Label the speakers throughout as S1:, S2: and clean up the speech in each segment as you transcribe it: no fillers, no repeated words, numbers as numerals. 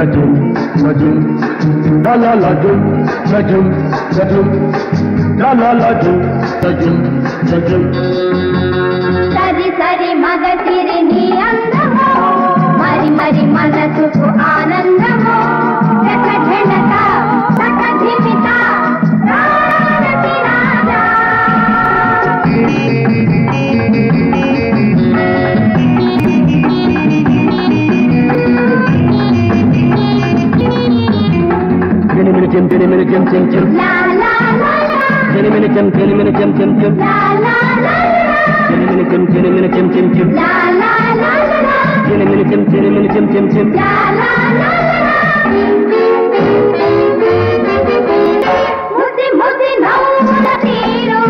S1: jajum jajum la la la jum jajum jajum la la la jum jajum jajum
S2: సరి సరి మగసిరి నీ అందమో మరి మరి మనసుకు ఆనందమో జగ జనక సక ధిమిత రారతి రాజా
S1: Jim
S2: la la la la
S1: Jim
S2: la la la la
S1: Jim
S2: la la la la
S1: Jim
S2: la la la ముసి ముసి నవ్వుల తీరు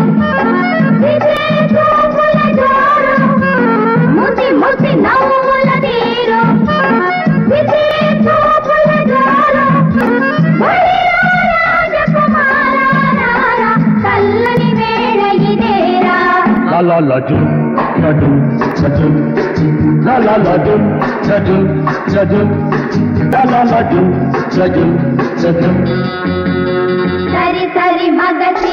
S2: VJ చూపుల జోరు ముసి ముసి నవ్వుల తీరు విజే చూపుల జోరు రాజకుమారా చల్లని వేళ ఇదేరా
S1: La la la jum jajum jajum la la la jum jajum jajum la la la jum jajum jajum
S2: సరి సరి మగసి